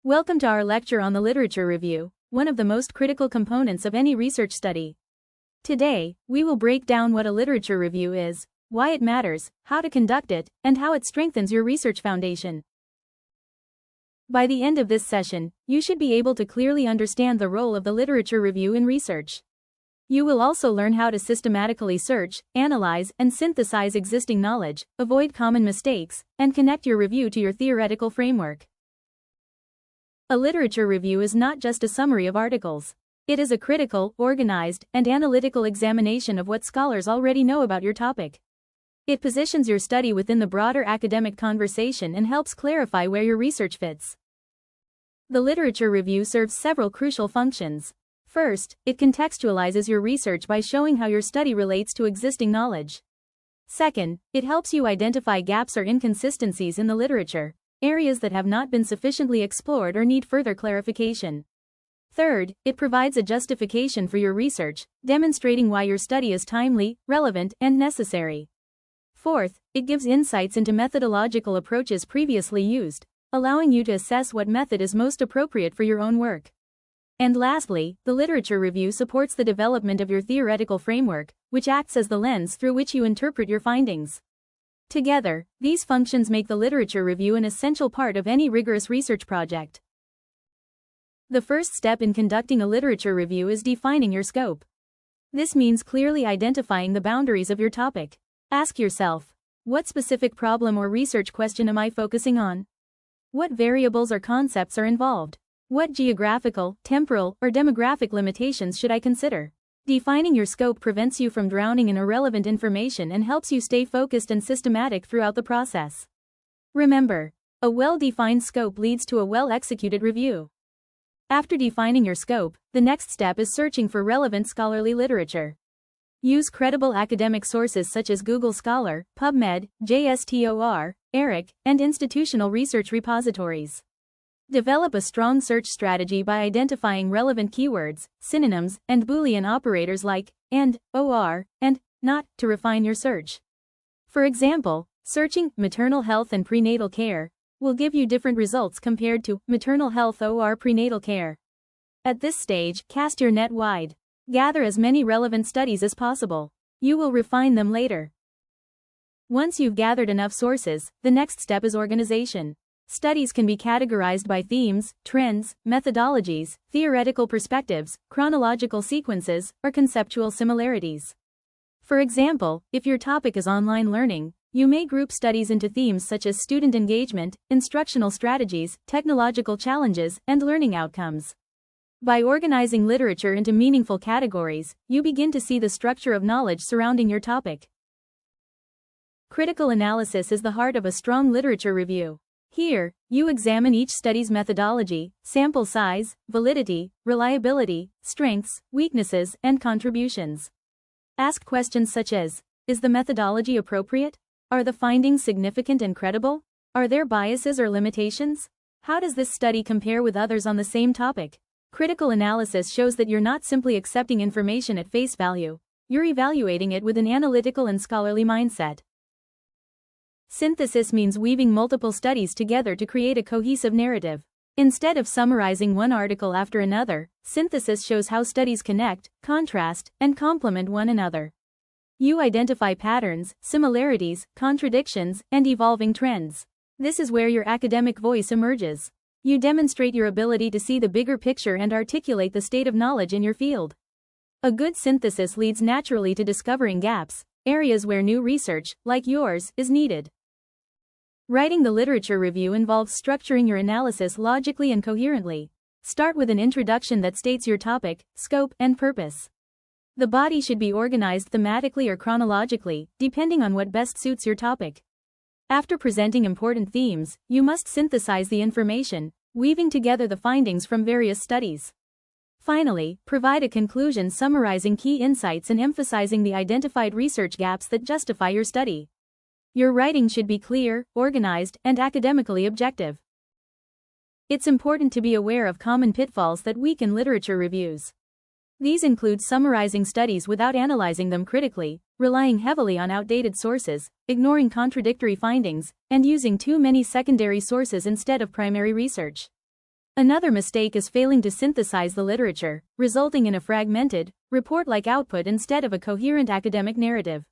Welcome to our lecture on the literature review, one of the most critical components of any research study. Today, we will break down what a literature review is, why it matters, how to conduct it, and how it strengthens your research foundation. By the end of this session, you should be able to clearly understand the role of the literature review in research. You will also learn how to systematically search, analyze, and synthesize existing knowledge, avoid common mistakes, and connect your review to your theoretical framework. A literature review is not just a summary of articles. It is a critical, organized, and analytical examination of what scholars already know about your topic. It positions your study within the broader academic conversation and helps clarify where your research fits. The literature review serves several crucial functions. First, it contextualizes your research by showing how your study relates to existing knowledge. Second, it helps you identify gaps or inconsistencies in the literature, areas that have not been sufficiently explored or need further clarification. Third, it provides a justification for your research, demonstrating why your study is timely, relevant, and necessary. Fourth, it gives insights into methodological approaches previously used, allowing you to assess what method is most appropriate for your own work. And lastly, the literature review supports the development of your theoretical framework, which acts as the lens through which you interpret your findings. Together, these functions make the literature review an essential part of any rigorous research project. The first step in conducting a literature review is defining your scope. This means clearly identifying the boundaries of your topic. Ask yourself, what specific problem or research question am I focusing on? What variables or concepts are involved? What geographical, temporal, or demographic limitations should I consider? Defining your scope prevents you from drowning in irrelevant information and helps you stay focused and systematic throughout the process. Remember, a well-defined scope leads to a well-executed review. After defining your scope, the next step is searching for relevant scholarly literature. Use credible academic sources such as Google Scholar, PubMed, JSTOR, ERIC, and institutional research repositories. Develop a strong search strategy by identifying relevant keywords, synonyms, and Boolean operators like and, or, and not to refine your search. For example, searching maternal health and prenatal care will give you different results compared to maternal health or prenatal care. At this stage, cast your net wide. Gather as many relevant studies as possible. You will refine them later. Once you've gathered enough sources, the next step is organization. Studies can be categorized by themes, trends, methodologies, theoretical perspectives, chronological sequences, or conceptual similarities. For example, if your topic is online learning, you may group studies into themes such as student engagement, instructional strategies, technological challenges, and learning outcomes. By organizing literature into meaningful categories, you begin to see the structure of knowledge surrounding your topic. Critical analysis is the heart of a strong literature review. Here, you examine each study's methodology, sample size, validity, reliability, strengths, weaknesses, and contributions. Ask questions such as, is the methodology appropriate? Are the findings significant and credible? Are there biases or limitations? How does this study compare with others on the same topic? Critical analysis shows that you're not simply accepting information at face value, you're evaluating it with an analytical and scholarly mindset. Synthesis means weaving multiple studies together to create a cohesive narrative. Instead of summarizing one article after another, synthesis shows how studies connect, contrast, and complement one another. You identify patterns, similarities, contradictions, and evolving trends. This is where your academic voice emerges. You demonstrate your ability to see the bigger picture and articulate the state of knowledge in your field. A good synthesis leads naturally to discovering gaps, areas where new research, like yours, is needed. Writing the literature review involves structuring your analysis logically and coherently. Start with an introduction that states your topic, scope, and purpose. The body should be organized thematically or chronologically, depending on what best suits your topic. After presenting important themes, you must synthesize the information, weaving together the findings from various studies. Finally, provide a conclusion summarizing key insights and emphasizing the identified research gaps that justify your study. Your writing should be clear, organized, and academically objective. It's important to be aware of common pitfalls that weaken literature reviews. These include summarizing studies without analyzing them critically, relying heavily on outdated sources, ignoring contradictory findings, and using too many secondary sources instead of primary research. Another mistake is failing to synthesize the literature, resulting in a fragmented, report-like output instead of a coherent academic narrative.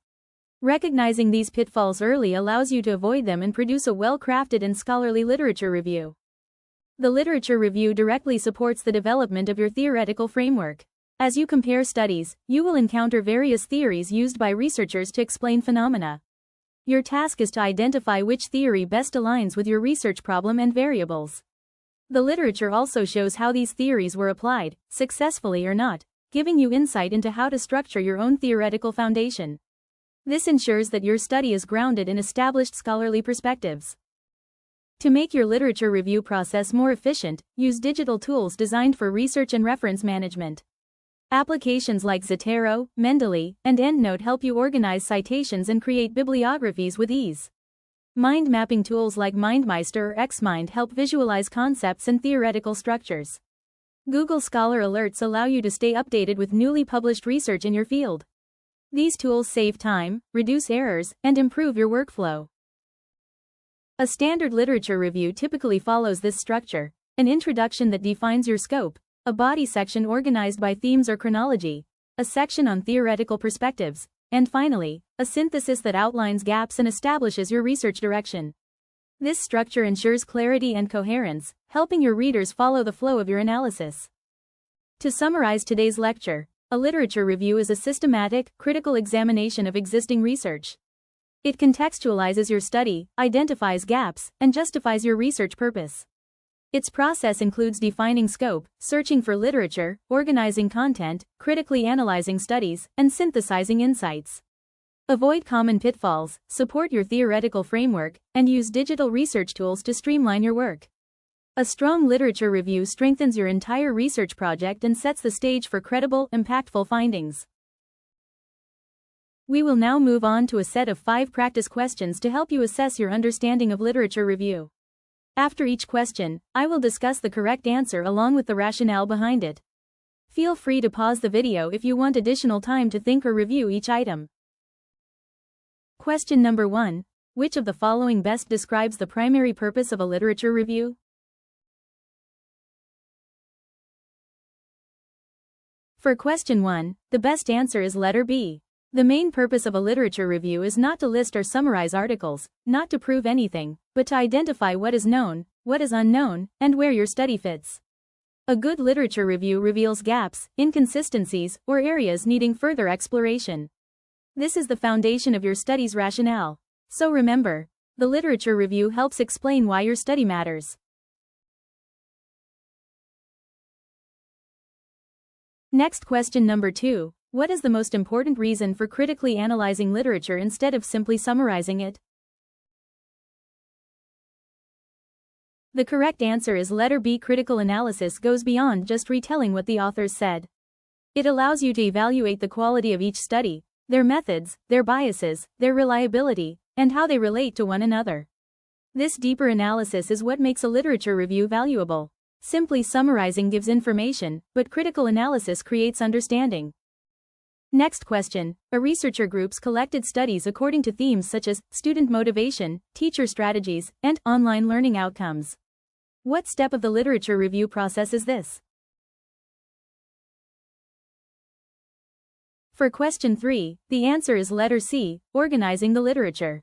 Recognizing these pitfalls early allows you to avoid them and produce a well-crafted and scholarly literature review. The literature review directly supports the development of your theoretical framework. As you compare studies, you will encounter various theories used by researchers to explain phenomena. Your task is to identify which theory best aligns with your research problem and variables. The literature also shows how these theories were applied, successfully or not, giving you insight into how to structure your own theoretical foundation. This ensures that your study is grounded in established scholarly perspectives. To make your literature review process more efficient, use digital tools designed for research and reference management. Applications like Zotero, Mendeley, and EndNote help you organize citations and create bibliographies with ease. Mind mapping tools like MindMeister or XMind help visualize concepts and theoretical structures. Google Scholar alerts allow you to stay updated with newly published research in your field. These tools save time, reduce errors, and improve your workflow. A standard literature review typically follows this structure: an introduction that defines your scope, a body section organized by themes or chronology, a section on theoretical perspectives, and finally, a synthesis that outlines gaps and establishes your research direction. This structure ensures clarity and coherence, helping your readers follow the flow of your analysis. To summarize today's lecture, a literature review is a systematic, critical examination of existing research. It contextualizes your study, identifies gaps, and justifies your research purpose. Its process includes defining scope, searching for literature, organizing content, critically analyzing studies, and synthesizing insights. Avoid common pitfalls, support your theoretical framework, and use digital research tools to streamline your work. A strong literature review strengthens your entire research project and sets the stage for credible, impactful findings. We will now move on to a set of 5 practice questions to help you assess your understanding of literature review. After each question, I will discuss the correct answer along with the rationale behind it. Feel free to pause the video if you want additional time to think or review each item. Question number 1. Which of the following best describes the primary purpose of a literature review? For question 1, the best answer is letter B. The main purpose of a literature review is not to list or summarize articles, not to prove anything, but to identify what is known, what is unknown, and where your study fits. A good literature review reveals gaps, inconsistencies, or areas needing further exploration. This is the foundation of your study's rationale. So remember, the literature review helps explain why your study matters. Next, question number 2. What is the most important reason for critically analyzing literature instead of simply summarizing it? The correct answer is letter B. Critical analysis goes beyond just retelling what the authors said. It allows you to evaluate the quality of each study, their methods, their biases, their reliability, and how they relate to one another. This deeper analysis is what makes a literature review valuable. Simply summarizing gives information, but critical analysis creates understanding. Next question. A researcher groups collected studies according to themes such as student motivation, teacher strategies, and online learning outcomes. What step of the literature review process is this? For question 3, the answer is letter C, organizing the literature.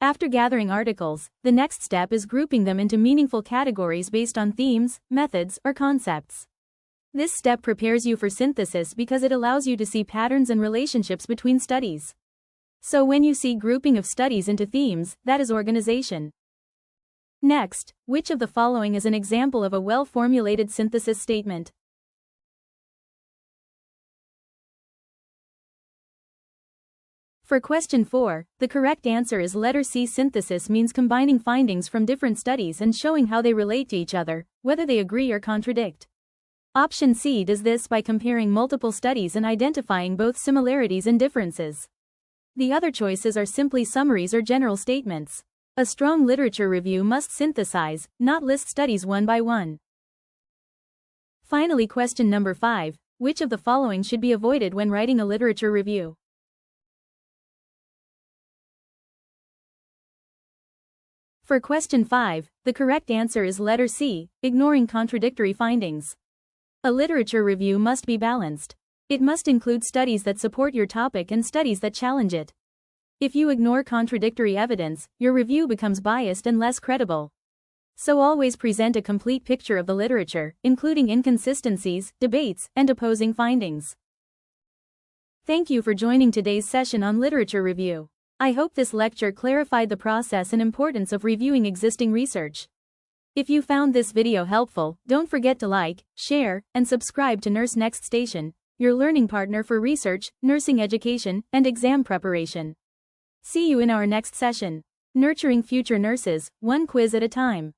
After gathering articles, the next step is grouping them into meaningful categories based on themes, methods, or concepts. This step prepares you for synthesis because it allows you to see patterns and relationships between studies. So when you see grouping of studies into themes, that is organization. Next, which of the following is an example of a well-formulated synthesis statement? For question 4, the correct answer is letter C. Synthesis means combining findings from different studies and showing how they relate to each other, whether they agree or contradict. Option C does this by comparing multiple studies and identifying both similarities and differences. The other choices are simply summaries or general statements. A strong literature review must synthesize, not list studies one by one. Finally, question number 5, which of the following should be avoided when writing a literature review? For question 5, the correct answer is letter C, ignoring contradictory findings. A literature review must be balanced. It must include studies that support your topic and studies that challenge it. If you ignore contradictory evidence, your review becomes biased and less credible. So always present a complete picture of the literature, including inconsistencies, debates, and opposing findings. Thank you for joining today's session on literature review. I hope this lecture clarified the process and importance of reviewing existing research. If you found this video helpful, don't forget to like, share, and subscribe to NurseNextStation, your learning partner for research, nursing education, and exam preparation. See you in our next session. Nurturing future nurses, one quiz at a time.